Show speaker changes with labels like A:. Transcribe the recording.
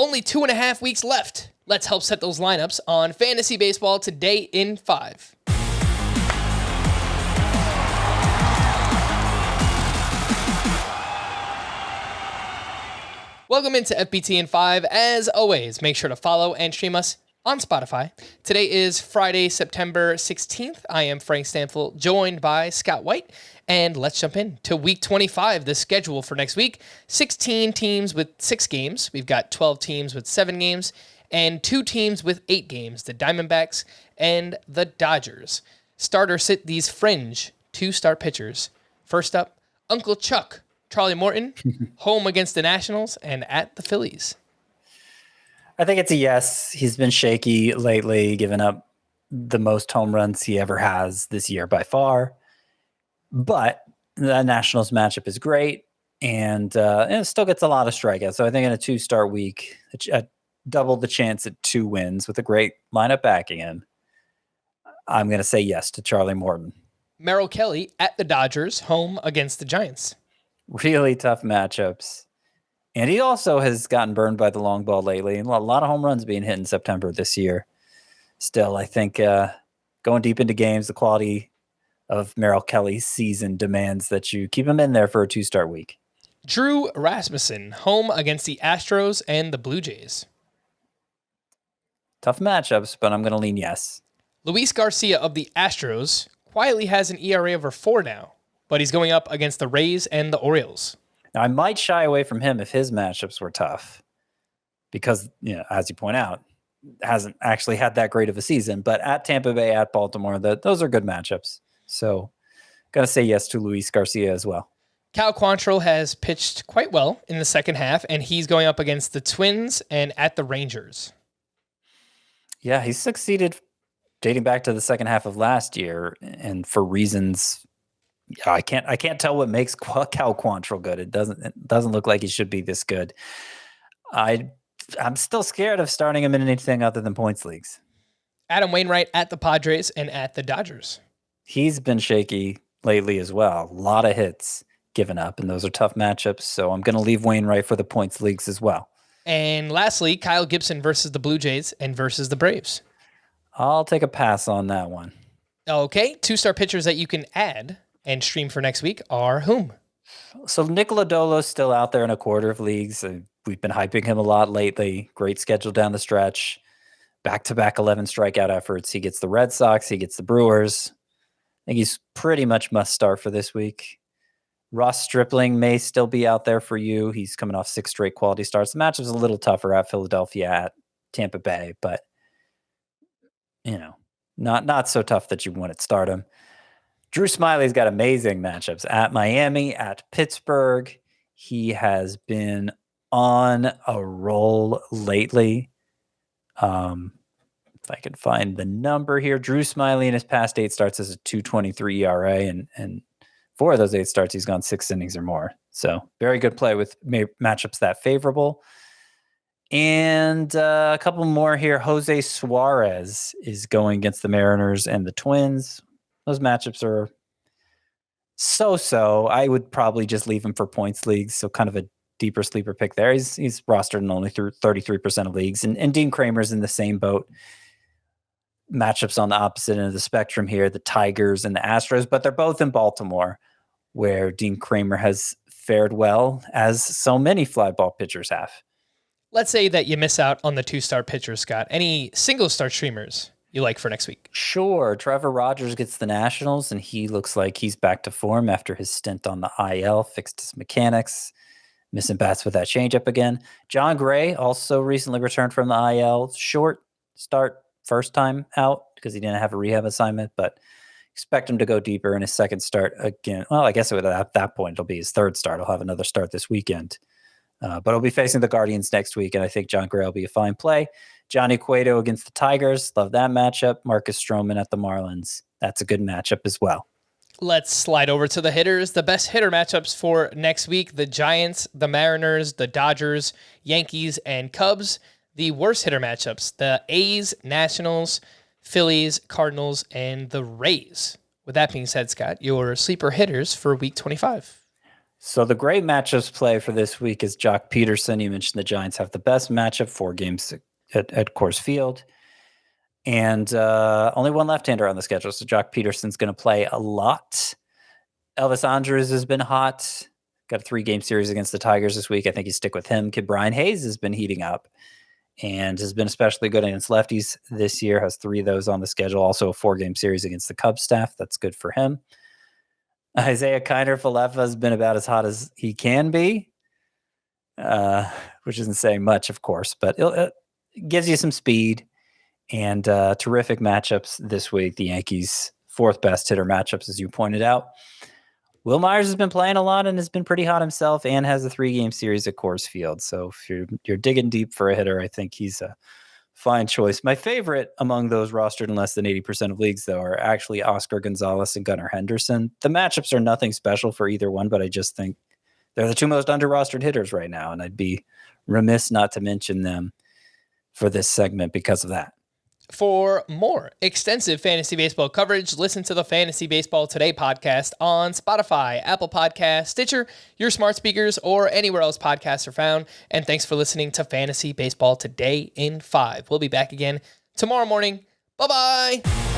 A: Only 2.5 weeks left. Let's help set those lineups on Fantasy Baseball today in 5. Welcome into FBT in 5. As always, make sure to follow and stream us on Spotify. Today is Friday, September 16th. I am Frank Stanfield, joined by Scott White. And let's jump in to week 25, the schedule for next week. 16 teams with 6 games. We've got 12 teams with 7 games and 2 teams with 8 games, the Diamondbacks and the Dodgers. Starter sit these fringe 2-star pitchers. First up, Uncle Chuck, Charlie Morton, home against the Nationals and at the Phillies.
B: I think it's a yes. He's been shaky lately, giving up the most home runs he ever has this year by far. But the Nationals matchup is great, and it still gets a lot of strikeouts. So I think in a 2-start week, double the chance at 2 wins with a great lineup backing him. I'm going to say yes to Charlie Morton.
A: Merrill Kelly at the Dodgers, home against the Giants.
B: Really tough matchups. And he also has gotten burned by the long ball lately. And a lot of home runs being hit in September this year. Still, I think going deep into games, the quality of Merrill Kelly's season demands that you keep him in there for a 2-start week.
A: Drew Rasmussen, home against the Astros and the Blue Jays.
B: Tough matchups, but I'm going to lean yes.
A: Luis Garcia of the Astros quietly has an ERA over 4 now, but he's going up against the Rays and the Orioles.
B: Now, I might shy away from him if his matchups were tough because, as you point out, hasn't actually had that great of a season. But at Tampa Bay, at Baltimore, those are good matchups. So, going to say yes to Luis Garcia as well.
A: Cal Quantrill has pitched quite well in the second half, and he's going up against the Twins and at the Rangers.
B: Yeah, he's succeeded dating back to the second half of last year, and for reasons I can't tell what makes Cal Quantrill good. It doesn't look like he should be this good. I'm still scared of starting him in anything other than points leagues.
A: Adam Wainwright at the Padres and at the Dodgers.
B: He's been shaky lately as well. A lot of hits given up, and those are tough matchups. So I'm going to leave Wainwright for the points leagues as well.
A: And lastly, Kyle Gibson versus the Blue Jays and versus the Braves.
B: I'll take a pass on that one.
A: Okay, 2-star pitchers that you can add and stream for next week are whom?
B: So Nick Lodolo's still out there in a quarter of leagues. We've been hyping him a lot lately. Great schedule down the stretch. Back-to-back 11 strikeout efforts. He gets the Red Sox. He gets the Brewers. I think he's pretty much must start for this week. Ross Stripling may still be out there for you. He's coming off 6 straight quality starts. The matchup's a little tougher at Philadelphia, at Tampa Bay, but not so tough that you want to start him. Drew Smyly's got amazing matchups at Miami, at Pittsburgh. He has been on a roll lately. If I can find the number here, Drew Smyly in his past 8 starts has a 2.23 ERA, and 4 of those 8 starts, he's gone 6 innings or more. So very good play with matchups that favorable. And a couple more here. Jose Suarez is going against the Mariners and the Twins. Those matchups are so-so. I would probably just leave him for points leagues, so kind of a deeper sleeper pick there. He's rostered in only through 33% of leagues. And Dean Kramer's in the same boat. Matchups on the opposite end of the spectrum here, the Tigers and the Astros, but they're both in Baltimore, where Dean Kramer has fared well, as so many fly ball pitchers have.
A: Let's say that you miss out on the 2-star pitchers, Scott. Any single-star streamers you like for next week?
B: Sure. Trevor Rogers gets the Nationals, and he looks like he's back to form after his stint on the IL, fixed his mechanics, missing bats with that changeup again. John Gray also recently returned from the IL. Short start, first time out because he didn't have a rehab assignment, but expect him to go deeper in his second start again. Well, I guess at that point, it'll be his third start. He'll have another start this weekend. But he'll be facing the Guardians next week, and I think John Gray will be a fine play. Johnny Cueto against the Tigers. Love that matchup. Marcus Stroman at the Marlins. That's a good matchup as well.
A: Let's slide over to the hitters. The best hitter matchups for next week, the Giants, the Mariners, the Dodgers, Yankees, and Cubs. The worst hitter matchups, the A's, Nationals, Phillies, Cardinals, and the Rays. With that being said, Scott, your sleeper hitters for week 25.
B: So the great matchups play for this week is Jock Peterson. You mentioned the Giants have the best matchup, 4 games at Coors Field. And only one left-hander on the schedule, so Jock Peterson's going to play a lot. Elvis Andrus has been hot. Got a 3-game series against the Tigers this week. I think you stick with him. Kid Brian Hayes has been heating up and has been especially good against lefties this year. Has 3 of those on the schedule. Also a 4-game series against the Cubs staff. That's good for him. Isaiah Kiner-Falefa has been about as hot as he can be, which isn't saying much, of course, but it gives you some speed. And terrific matchups this week. The Yankees' 4th best hitter matchups, as you pointed out. Will Myers has been playing a lot and has been pretty hot himself and has a 3-game series at Coors Field. So if you're digging deep for a hitter, I think he's a fine choice. My favorite among those rostered in less than 80% of leagues, though, are actually Oscar Gonzalez and Gunnar Henderson. The matchups are nothing special for either one, but I just think they're the 2 most under-rostered hitters right now, and I'd be remiss not to mention them for this segment because of that.
A: For more extensive fantasy baseball coverage, listen to the Fantasy Baseball Today podcast on Spotify, Apple Podcasts, Stitcher, your smart speakers, or anywhere else podcasts are found. And thanks for listening to Fantasy Baseball Today in 5. We'll be back again tomorrow morning. Bye-bye.